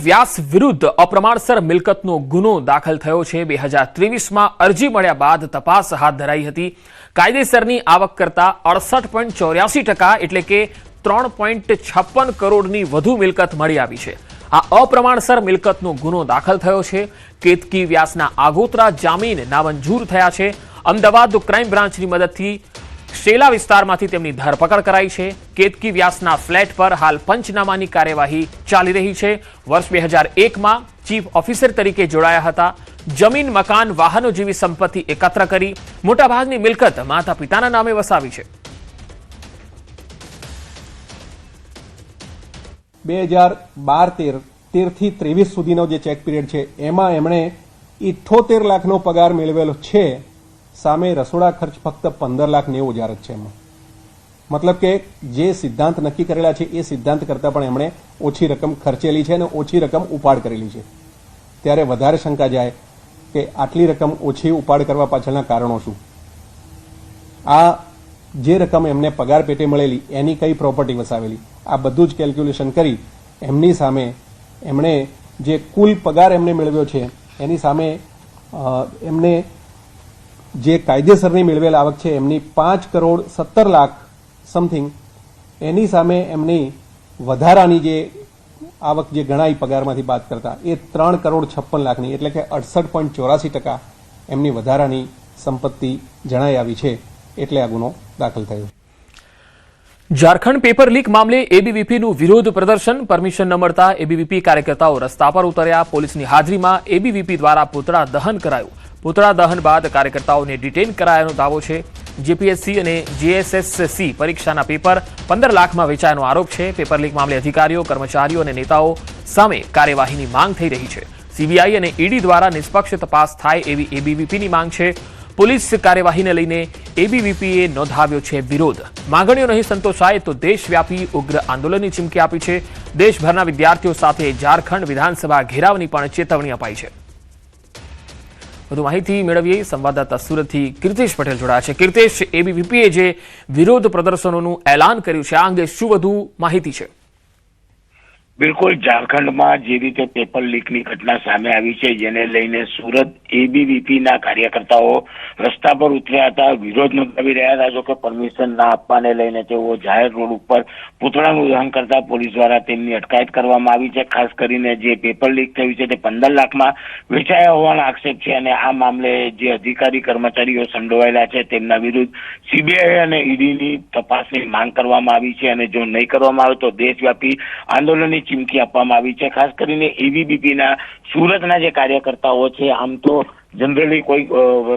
વ્યાસ વિરુદ્ધ અપ્રમાણસર મિલકતનો ગુનો દાખલ થયો છે। 2023માં અરજી મળ્યા બાદ તપાસ હાથ ધરાઈ હતી। કાયદેસરની આવક કરતા 68.84% એટલે કે 3.56 કરોડની વધુ મિલકત મળી આવી છે। આ અપ્રમાણસર મિલકતનો ગુનો દાખલ થયો છે। કેતકી વ્યાસના આગોતરા જામીન નામંજૂર થયા છે। અમદાવાદ ક્રાઇમ બ્રાન્ચની મદદથી શેલા વિસ્તારમાંથી તેમની ધરપકડ કરાઈ છે। કેતકી વ્યાસના ફ્લેટ પર હાલ પંચનામાની કાર્યવાહી ચાલી રહી છે। વર્ષ 2001માં ચીફ ઓફિસર તરીકે જોડાયા હતા। જમીન, મકાન, વાહનો જેવી સંપત્તિ એકત્ર કરી મોટાભાગની મિલકત માતા પિતાના નામે વસાવી છે। 2012-13 થી 23 સુધીનો જે ચેક પીરિયડ છે એમાં એમણે 78 લાખનો પગાર મેળવેલો છે। સામે રસોડા ખર્ચ ફક્ત 15,90,000 જ છે એમાં। મતલબ કે જે સિદ્ધાંત નક્કી કરેલા છે એ સિદ્ધાંત કરતાં પણ એમણે ઓછી રકમ ખર્ચેલી છે અને ઓછી રકમ ઉપાડ કરેલી છે। ત્યારે વધારે શંકા જાય કે આટલી રકમ ઓછી ઉપાડ કરવા પાછળના કારણો શું? આ જે રકમ એમને પગાર પેટે મળેલી એની કઈ પ્રોપર્ટી વસાવેલી, આ બધું જ કેલ્ક્યુલેશન કરી એમની સામે એમણે જે કુલ પગાર એમને મેળવ્યો છે એની સામે એમને જે કાયદેસરની મેળવેલ આવક છે એમની 5,17,00,000 સમથિંગ, એની સામે એમની વધારાની જે આવક જે ગણાઈ પગારમાંથી બાદ કરતા એ 3,56,00,000ની એટલે કે 68.84% એમની વધારાની સંપત્તિ જણાઈ આવી છે। એટલે આ ગુનો દાખલ થયો। ઝારખંડ પેપર લીક મામલે એબીવીપીનું વિરોધ પ્રદર્શન। પરમિશન ન મળતા એબીવીપી કાર્યકર્તાઓ રસ્તા પર ઉતર્યા। પોલીસની હાજરીમાં એબીવીપી દ્વારા પૂતળા દહન કરાયું। પૂતળા દહન બાદ કાર્યકર્તાઓને ડિટેન કરાયાનો દાવો છે। જેપીએસસી અને જીએસએસસી પરીક્ષાના પેપર 15 લાખમાં વેચાયાનો આરોપ છે। પેપર લીક મામલે અધિકારીઓ, કર્મચારીઓ અને નેતાઓ સામે કાર્યવાહીની માંગ થઈ રહી છે। સીબીઆઈ અને ઈડી દ્વારા નિષ્પક્ષ તપાસ થાય એવી એબીવીપીની માંગ છે। પોલીસ કાર્યવાહીને લઈને એબીવીપીએ નોંધાવ્યો છે વિરોધ। માંગણીઓ નહીં સંતોષાય તો દેશવ્યાપી ઉગ્ર આંદોલનની ચીમકી આપી છે। દેશભરના વિદ્યાર્થીઓ સાથે ઝારખંડ વિધાનસભા ઘેરાવની પણ ચેતવણી અપાઈ છે। વધુ માહિતી મેળવીએ સંવાદદાતા સુરતથી કીર્તેશ પટેલ જોડાયા છે। કીર્તેશ, એબીવીપીએ જે વિરોધ પ્રદર્શનોનું એલાન કર્યું છે આ અંગે શું વધુ માહિતી છે? બિલકુલ, ઝારખંડમાં જે રીતે પેપર લીકની ઘટના સામે આવી છે જેને લઈને સુરત એબીવીપીના કાર્યકર્તાઓ રસ્તા પર ઉતર્યા હતા, વિરોધ નોંધાવી રહ્યા હતા। જો કે પરમિશન ના આપવાને લઈને તેઓ જાહેર રોડ ઉપર પૂતળાનું દહન કરતા પોલીસ દ્વારા તેમની અટકાયત કરવામાં આવી છે। ખાસ કરીને જે પેપર લીક થયું છે તે 15 લાખમાં વેચાયા હોવાનો આક્ષેપ છે અને આ મામલે જે અધિકારી કર્મચારીઓ સંડોવાયેલા છે તેમના વિરુદ્ધ સીબીઆઈ અને ઈડીની તપાસની માંગ કરવામાં આવી છે અને જો નહીં કરવામાં આવે તો દેશવ્યાપી આંદોલનની ચીમકી આપવામાં આવી છે। ખાસ કરીને એબીવીપીના સુરતના જે કાર્યકર્તાઓ છે આમ તો જનરલી કોઈ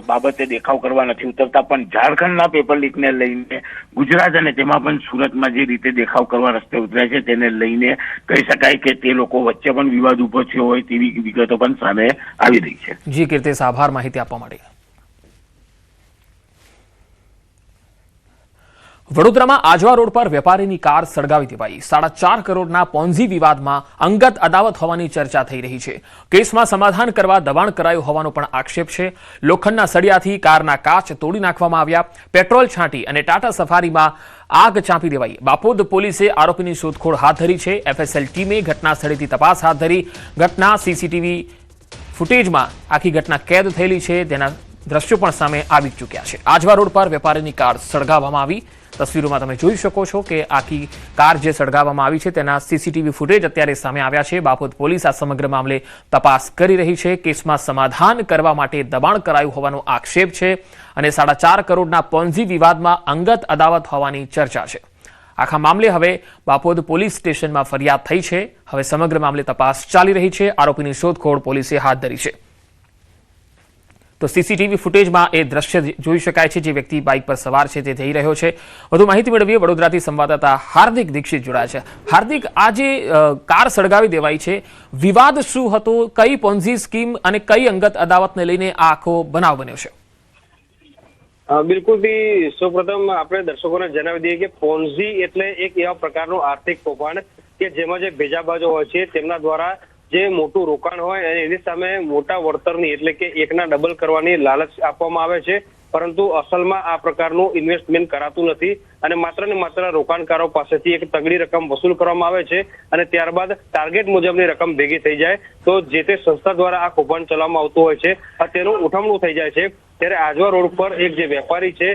બાબતે દેખાવ કરવા નથી ઉતરતા, પણ ઝારખંડના પેપર લીકને લઈને ગુજરાત અને તેમાં પણ સુરતમાં જે રીતે દેખાવ કરવા રસ્તે ઉતર્યા છે તેને લઈને કહી શકાય કે તે લોકો વચ્ચે પણ વિવાદ ઉભો થયો હોય તેવી વિગતો પણ સામે આવી રહી છે। જી કીર્તેશ, આભાર માહિતી આપવા માટે। વડોદરામાં આજવા રોડ પર વેપારીની કાર સળગાવી દેવાઈ। 4.5 કરોડના પોન્ઝી વિવાદમાં અંગત અદાવત હોવાની ચર્ચા થઈ રહી છે। કેસમાં સમાધાન કરવા દબાણ કરાયું હોવાનો પણ આક્ષેપ છે। લોખંડના સળિયાથી કારના કાચ તોડી નાખવામાં આવ્યા। પેટ્રોલ છાંટી અને ટાટા સફારીમાં આગ ચાંપી દેવાઈ। બાપોદ પોલીસે આરોપીની શોધખોળ હાથ ધરી છે। એફએસએલ ટીમે ઘટના સ્થળેથી તપાસ હાથ ધરી। ઘટના સીસીટીવી ફૂટેજમાં આખી ઘટના કેદ થયેલી છે, તેના દ્રશ્યો પણ સામે આવી ચૂક્યા છે। આજવા રોડ પર વેપારીની કાર સળગાવવામાં આવી। તસવીરોમાં તમે જોઈ શકો છો કે આખી કાર જે સળગાવવામાં આવી છે તેના સીસીટીવી ફૂટેજ અત્યારે સામે આવ્યા છે। બાપોદ પોલીસ આ સમગ્ર મામલે તપાસ કરી રહી છે। કેસમાં સમાધાન કરવા માટે દબાણ કરાયું હોવાનો આક્ષેપ છે અને 4.5 કરોડના પોન્ઝી વિવાદમાં અંગત અદાવત હોવાની ચર્ચા છે। આખા મામલે હવે બાપોદ પોલીસ સ્ટેશનમાં ફરિયાદ થઈ છે। હવે સમગ્ર મામલે તપાસ ચાલી રહી છે। આરોપીની શોધખોળ પોલીસે હાથ ધરી છે। તો સીસીટીવી ફૂટેજમાં એ દ્રશ્ય જોઈ શકાય છે, જે વ્યક્તિ બાઇક પર સવાર છે તે જઈ રહ્યો છે। વધુ માહિતી મેળવીએ વડોદરાથી સંવાદદાતા હાર્દિક દીક્ષિત જોડાયા છે। હાર્દિક, આ જે કાર સળગાવી દેવાઈ છે, વિવાદ શું હતો? કઈ પોન્ઝી સ્કીમ અને કઈ અંગત અદાવતને લઈને આ આખો બનાવ બન્યો છે? બિલકુલ બી, સૌપ્રથમ આપણે દર્શકોને જણાવી દઈએ કે પોન્ઝી એટલે એક એવા પ્રકારનું આર્થિક કૌભાંડ કે જેમાં જે ભેજાબાજો હોય છે તેમના દ્વારા જે મોટું રોકાણ હોય અને એની સામે મોટા વળતરની એટલે કે એકના ડબલ કરવાની લાલચ આપવામાં આવે છે, પરંતુ અસલમાં આ પ્રકારનું ઇન્વેસ્ટમેન્ટ કરાતું નથી। અને માત્ર રોકાણકારો પાસેથી એક તગડી રકમ વસૂલ કરવામાં આવે છે અને ત્યારબાદ ટાર્ગેટ મુજબની રકમ ભેગી થઈ જાય તો જે તે સંસ્થા દ્વારા આ કૌભાંડ ચલાવવામાં આવતું હોય છે તેનું ઉઠમણું થઈ જાય છે। ત્યારે આજવા રોડ પર એક જે વેપારી છે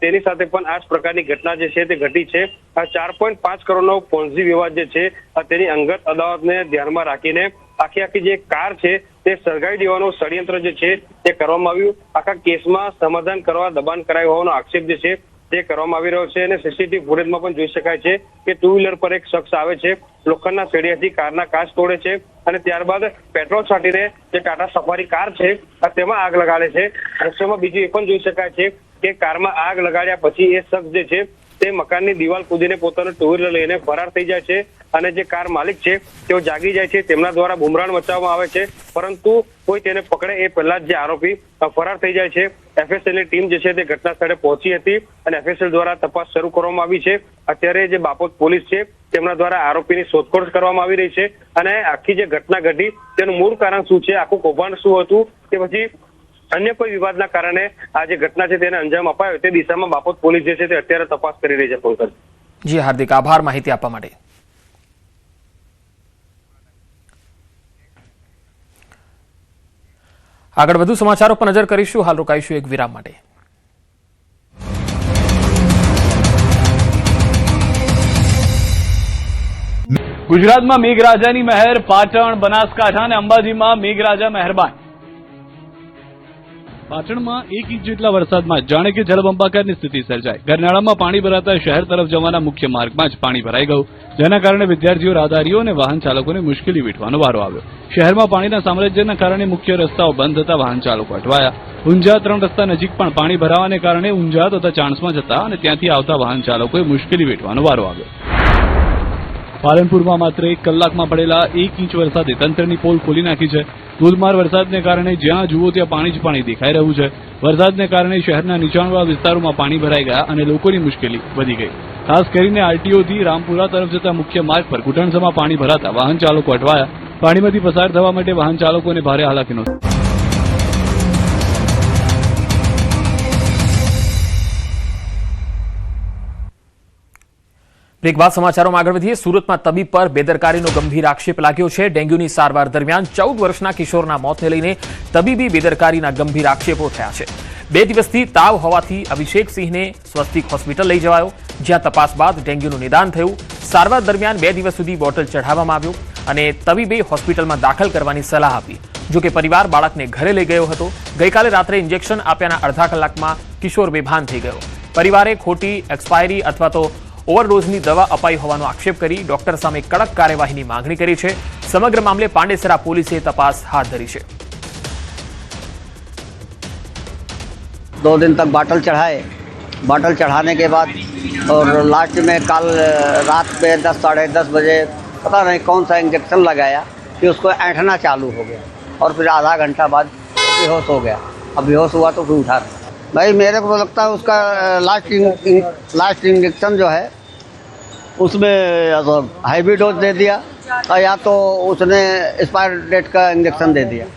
તેની સાથે પણ આ જ પ્રકારની ઘટના જે છે તે ઘટી છે। 4.5 કરોડનો પોન્ઝી વિવાદ જે છે તેની અંગત અદાવતને ધ્યાનમાં રાખીને આખી જે કાર છે તે સળગાવી દેવાનું ષડયંત્ર જે છે તે કરવામાં આવ્યું। આખા કેસમાં સમાધાન કરવા દબાણ કરાયું હોવાનો આક્ષેપ જે છે તે કરવામાં આવી રહ્યો છે અને સીસીટીવી ફૂટેજમાં પણ જોઈ શકાય છે કે ટુ વ્હીલર પર એક શખ્સ આવે છે, લોખંડના સળિયાથી કારના કાચ તોડે છે અને ત્યારબાદ પેટ્રોલ છાંટીને જે ટાટા સફારી કાર છે તેમાં આગ લગાડે છે। દ્રશ્યમાં બીજું એ પણ જોઈ શકાય છે કે કારમાં આગ લગાડ્યા પછી એ શખ્સ જે છે તે મકાનની દિવાલ કૂદીને પોતાનું ટુ વ્હીલર લઈને ફરાર થઈ જાય છે અને જે કાર માલિક છે તેઓ જાગી જાય છે। તેમના દ્વારા બુમરાણ મચાવવામાં આવે છે પરંતુ કોઈ તેને પકડે એ પહેલા જ જે આરોપી ફરાર થઈ જાય છે। એફએસએલની ટીમ જે છે તે ઘટના સ્થળે પહોંચી હતી અને એફએસએલ દ્વારા તપાસ શરૂ કરવામાં આવી છે। અત્યારે જે બાપોદ પોલીસ છે તેમના દ્વારા આરોપીની શોધખોળ કરવામાં આવી રહી છે અને આખી જે ઘટના ઘટી તેનું મૂળ કારણ શું છે, આખું કૌભાંડ શું હતું કે પછી અન્ય કોઈ વિવાદના કારણે આ જે ઘટના છે તેને અંજામ અપાયો તે દિશામાં બાપોદ પોલીસ જે છે તે અત્યારે તપાસ કરી રહી છે। પંકજ જી હાર્દિક આભાર માહિતી આપવા માટે। આગળ વધુ સમાચારો પર નજર કરીશું, હાલ રોકાઈશું એક વિરામ માટે। ગુજરાતમાં મેઘરાજાની મહેર, પાટણ, બનાસકાંઠા અને અંબાજીમાં મેઘરાજા મહેરબાન। પાટણમાં 1 ઇંચ જેટલા વરસાદમાં જાણે કે જળબંબાકારની સ્થિતિ સર્જાઈ। ગરનાળામાં પાણી ભરાતા શહેર તરફ જવાના મુખ્ય માર્ગમાં જ પાણી ભરાઈ ગયું, જેના કારણે વિદ્યાર્થીઓ, રાહદારીઓ અને વાહન ચાલકોને મુશ્કેલી વેઠવાનો વારો આવ્યો। શહેરમાં પાણીના સામ્રાજ્યના કારણે મુખ્ય રસ્તાઓ બંધ થતા વાહન ચાલકો અટવાયા। ઊંઝા 3 રસ્તા નજીક પણ પાણી ભરાવાને કારણે ઊંઝા તથા ચાણસ્મા જતા અને ત્યાંથી આવતા વાહન ચાલકોએ મુશ્કેલી વેઠવાનો વારો આવ્યો। પાલનપુરમાં માત્ર 1 કલાકમાં પડેલા 1 ઇંચ વરસાદે તંત્રની પોલ ખોલી નાખી છે। ધોધમાર વરસાદને કારણે જ્યાં જુઓ ત્યાં પાણી જ પાણી દેખાઈ રહ્યું છે। વરસાદને કારણે શહેરના નીચાણવાળા વિસ્તારોમાં પાણી ભરાઈ ગયા અને લોકોની મુશ્કેલી વધી ગઈ। ખાસ કરીને આરટીઓથી રામપુરા તરફ જતા મુખ્ય માર્ગ પર ઘૂંટણસમાં પાણી ભરાતા વાહન ચાલકો અટવાયા। પાણીમાંથી પસાર થવા માટે વાહન ચાલકોને ભારે હાલાકીનો બ્રેક બાદ સમાચારોમાં આગળ વધીએ। સુરતમાં તબીબ પર બેદરકારીનો ગંભીર આક્ષેપ લાગ્યો છે। ડેન્ગ્યુની સારવાર દરમિયાન 14 વર્ષના કિશોરના મોતને લઈને તબીબી બેદરકારીના ગંભીર આક્ષેપો થયા છે। 2 દિવસથી તાવ હોવાથી અભિષેકસિંહને સ્વસ્તિક હોસ્પિટલ લઈ જવાયો, જ્યાં તપાસ બાદ ડેન્ગ્યુનું નિદાન થયું। સારવાર દરમિયાન 2 દિવસ સુધી બોટલ ચઢાવવામાં આવ્યો અને તબીબે હોસ્પિટલમાં દાખલ કરવાની સલાહ આપી। જો કે પરિવાર બાળકને ઘરે લઈ ગયો હતો। ગઈકાલે રાત્રે ઇન્જેક્શન આપ્યાના અડધા કલાકમાં કિશોર બેભાન થઈ ગયો। પરિવારે ખોટી એક્સપાયરી અથવા તો ઓવરડોઝની દવા અપાઈ હોવાનો આક્ષેપ કરી ડોક્ટર સામે કડક કાર્યવાહીની માંગણી કરી છે। સમગ્ર મામલે પાંડેસરા પોલીસે તપાસ હાથ ધરી છે। 2 दिन तक बॉटल चढ़ाए, बॉटल चढ़ाने के बाद और लास्ट में कल रात में 10 साढ़े 10 बजे पता नहीं कौन सा इंजेक्शन लगाया कि उसको ऐंठना चालू हो गया और फिर आधा घंटा बाद बेहोश हो गया। अब बेहोश हुआ तो फिर उठा। भाई मेरे को लगता है उसका लास्ट इंजेक्शन जो है उसमें हैवी डोज दे दिया या तो उसने एक्सपायर डेट का इंजेक्शन दे दिया।